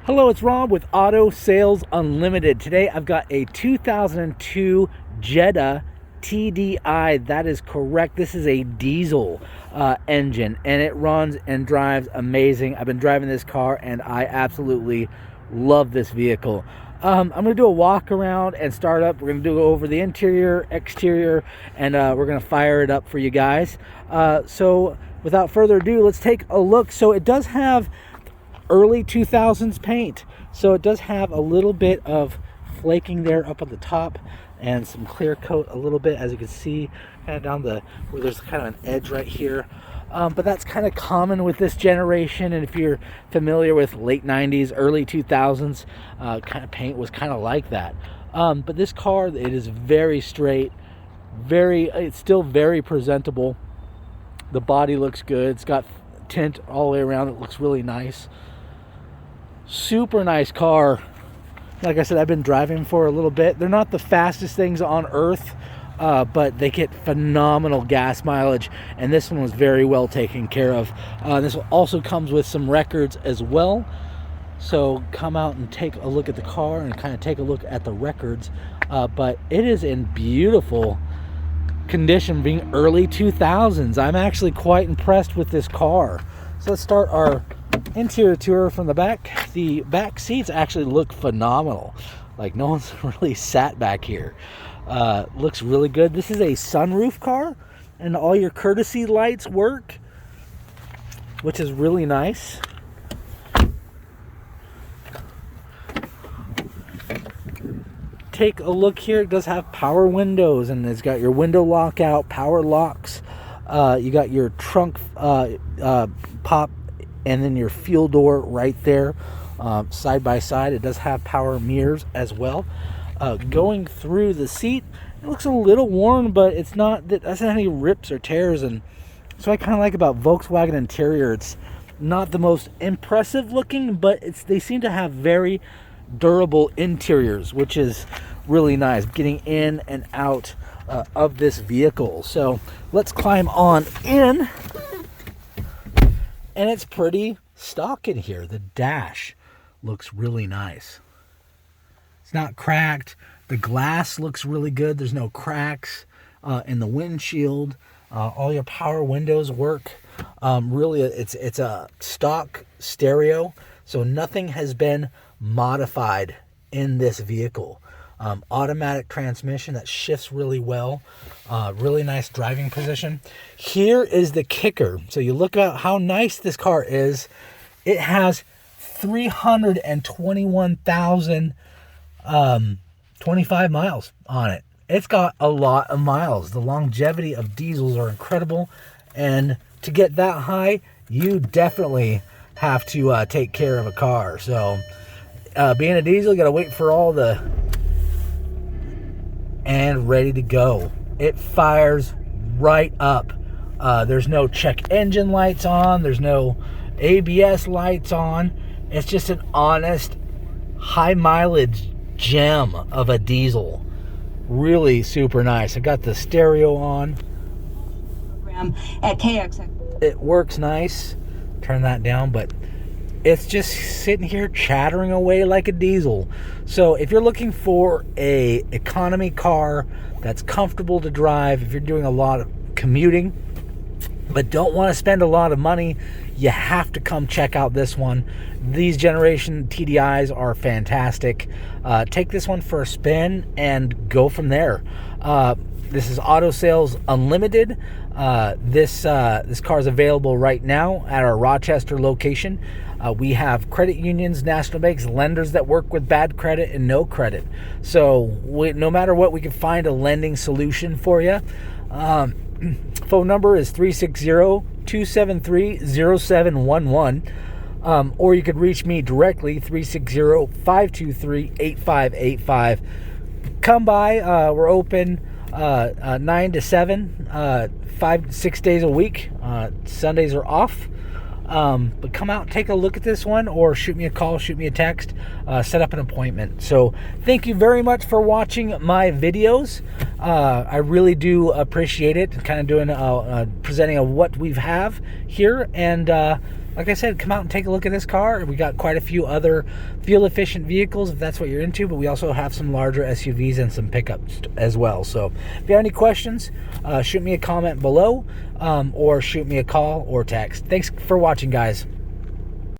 Hello, it's Rob with Auto Sales Unlimited. Today I've got a 2002 Jetta TDI. That is correct. This is a diesel engine, and it runs and drives amazing. I've been driving this car, and I absolutely love this vehicle. I'm going to do a walk around and start up. We're going to do over the interior, exterior, and we're going to fire it up for you guys. So without further ado, let's take a look. So it does have early 2000s paint, so it does have a little bit of flaking there up at the top and some clear coat a little bit, as you can see kind of down the where there's kind of an edge right here, but that's kind of common with this generation. And if you're familiar with late 90s early 2000s kind of paint was kind of like that, but this car, it is very straight, it's still very presentable. The body looks good. It's got tint all the way around. It looks really nice. Super nice car. Like I said, I've been driving for a little bit. They're not the fastest things on earth, but they get phenomenal gas mileage, and this one was very well taken care of. This one also comes with some records as well, so come out and take a look at the car and kind of take a look at the records, but it is in beautiful condition, being early 2000s. I'm actually quite impressed with this car. So let's start our interior tour from the back. The back seats actually look phenomenal. Like, no one's really sat back here. Looks really good. This is a sunroof car, and all your courtesy lights work, which is really nice. Take a look here. It does have power windows, and it's got your window lockout, power locks. You got your trunk pop, and then your fuel door right there, side by side. It does have power mirrors as well. Going through the seat, it looks a little worn, but it's not, it doesn't have any rips or tears. And so I kind of like about Volkswagen interior. It's not the most impressive looking, but they seem to have very durable interiors, which is really nice, getting in and out of this vehicle. So let's climb on in, and it's pretty stock in here. The dash looks really nice. It's not cracked. The glass looks really good. There's no cracks in the windshield. All your power windows work. Really, it's a stock stereo, so nothing has been modified in this vehicle. Automatic transmission that shifts really well. Really nice driving position. Here is the kicker. So you look at how nice this car is. It has 321,025 miles on it. It's got a lot of miles. The longevity of diesels are incredible, and to get that high, you definitely have to take care of a car. So being a diesel, you gotta wait for all the, and ready to go. It fires right up. There's no check engine lights on. There's no ABS lights on. It's just an honest, high mileage gem of a diesel. Really super nice. I got the stereo on. At KX. It works nice. Turn that down, but it's just sitting here chattering away like a diesel. So if you're looking for a economy car that's comfortable to drive, if you're doing a lot of commuting but don't want to spend a lot of money, you have to come check out this one. These generation TDIs are fantastic. Take this one for a spin and go from there. This is Auto Sales Unlimited. This car is available right now at our Rochester location. We have credit unions, national banks, lenders that work with bad credit and no credit. So no matter what, we can find a lending solution for you. Phone number is 360-273-0711. Or you could reach me directly, 360-523-8585. Come by. We're open 9 to 7, 5-6 days a week. Sundays are off. But come out and take a look at this one, or shoot me a call, shoot me a text, set up an appointment. So thank you very much for watching my videos. I really do appreciate it. Kind of doing presenting what we have here, and like I said, come out and take a look at this car. We got quite a few other fuel-efficient vehicles, if that's what you're into, but we also have some larger SUVs and some pickups as well. So if you have any questions, shoot me a comment below, or shoot me a call or text. Thanks for watching, guys.